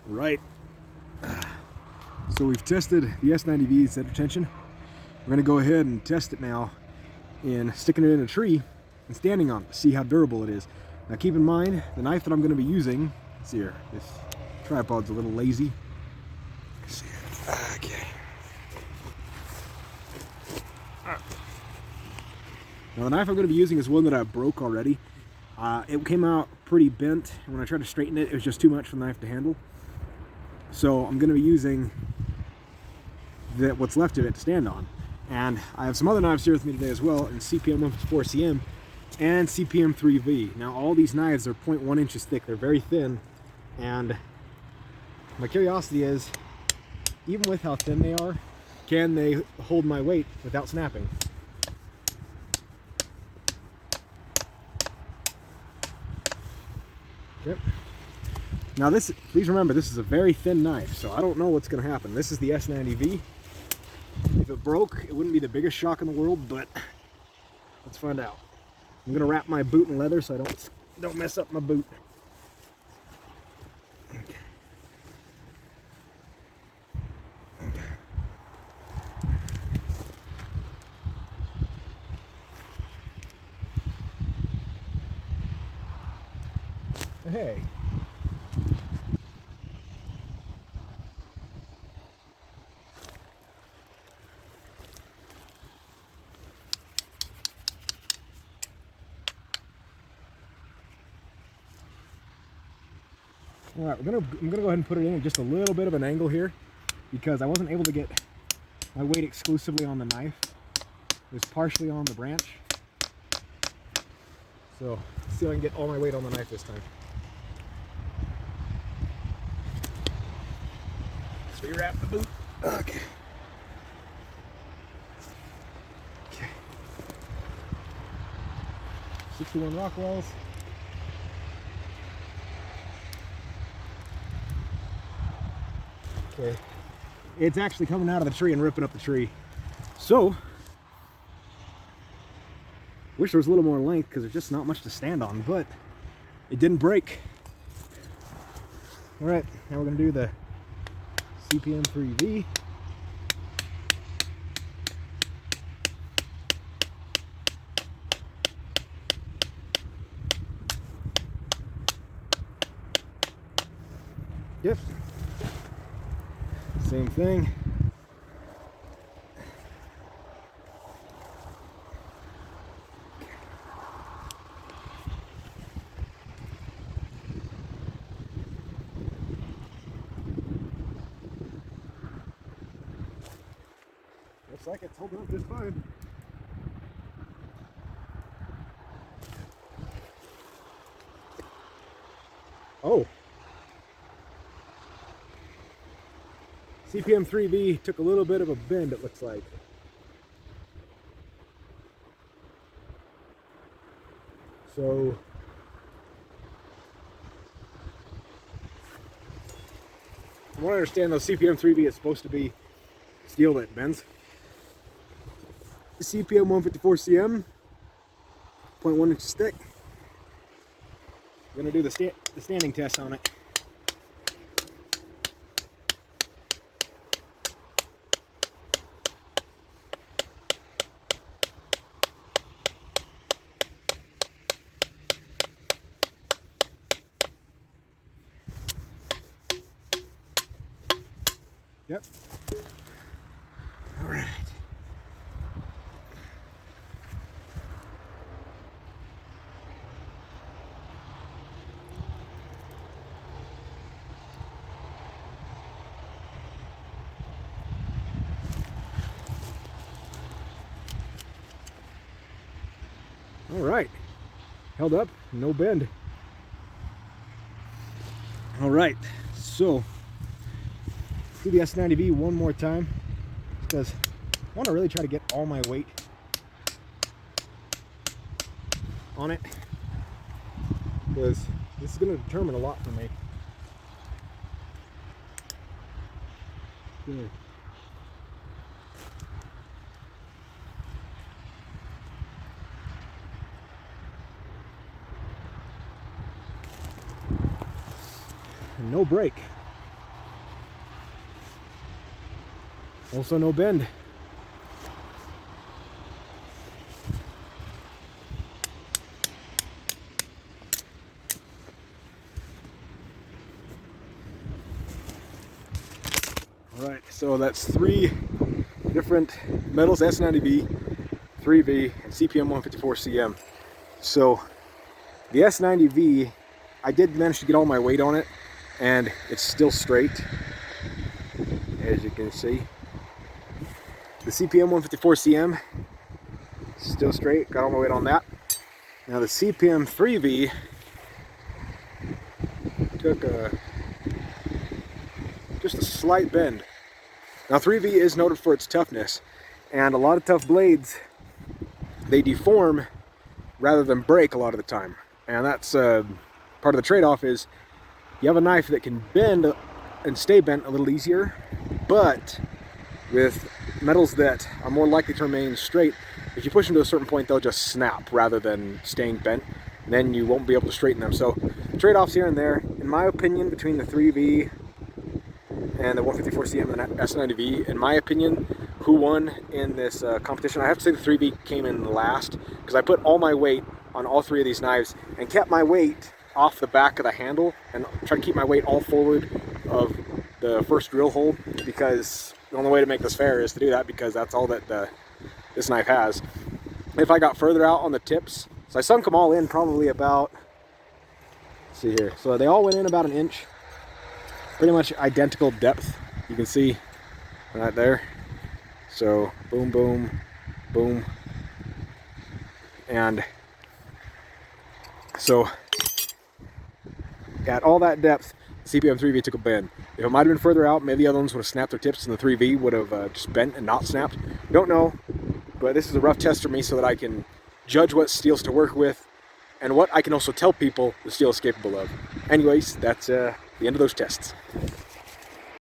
Right. So we've tested the S90V's center tension. We're gonna go ahead and test it now in sticking it in a tree and standing on it to see how durable it is. Now keep in mind, the knife that I'm gonna be using, let's see here, this tripod's a little lazy. Let's see here. Okay. Now the knife I'm gonna be using is one that I broke already. It came out pretty bent, and when I tried to straighten it, it was just too much for the knife to handle. So I'm gonna be using what's left of it to stand on. And I have some other knives here with me today as well, in CPM154CM and CPM3V. Now all these knives are 0.1 inches thick. They're very thin, and my curiosity is, even with how thin they are, can they hold my weight without snapping? Yep. Now please remember, this is a very thin knife, so I don't know what's going to happen. This is the S90V. If it broke, it wouldn't be the biggest shock in the world, but let's find out. I'm going to wrap my boot in leather so I don't mess up my boot. Okay. Hey. All right, I'm gonna go ahead and put it in at just a little bit of an angle here, because I wasn't able to get my weight exclusively on the knife. It was partially on the branch. So let's see if I can get all my weight on the knife this time. Let's rewrap the boot. Okay. Okay. 61 Rockwells. Okay. It's actually coming out of the tree and ripping up the tree. So, wish there was a little more length because there's just not much to stand on, but it didn't break. All right, now we're gonna do the CPM3V. Yep. Same thing. Looks like it's holding up just fine. Oh. CPM3V took a little bit of a bend, it looks like. So from what I understand, though, CPM3V is supposed to be steel that bends. CPM154CM, 0.1 inches thick. I'm gonna do the standing test on it. Yep. All right. All right. Held up, no bend. All right. So do the S90V one more time, because I want to really try to get all my weight on it, because this is going to determine a lot for me. Good. And no break. Also no bend. Alright, so that's 3 different metals: S90V, 3V, and CPM154CM. So the S90V, I did manage to get all my weight on it, and it's still straight, as you can see. The CPM154CM, still straight, got all my weight on that. Now the CPM3V took just a slight bend. Now 3V is noted for its toughness, and a lot of tough blades, they deform rather than break a lot of the time. And that's part of the trade-off is you have a knife that can bend and stay bent a little easier, but with metals that are more likely to remain straight, if you push them to a certain point, they'll just snap rather than staying bent, and then you won't be able to straighten them. So trade-offs here and there. In my opinion, between the 3V and the 154CM and the S90V, in my opinion, who won in this competition? I have to say the 3V came in last, because I put all my weight on all 3 of these knives and kept my weight off the back of the handle and tried to keep my weight all forward of the first drill hole, because the only way to make this fair is to do that, because that's all that this knife has. If I got further out on the tips, so I sunk them all in probably about, let's see here, so they all went in about 1 inch, pretty much identical depth, you can see right there. So boom, boom, boom, and so at all that depth, CPM3V took a bend. If it might have been further out, maybe the other ones would have snapped their tips and the 3V would have just bent and not snapped. Don't know, but this is a rough test for me so that I can judge what steels to work with and what I can also tell people the steel is capable of. Anyways, that's the end of those tests.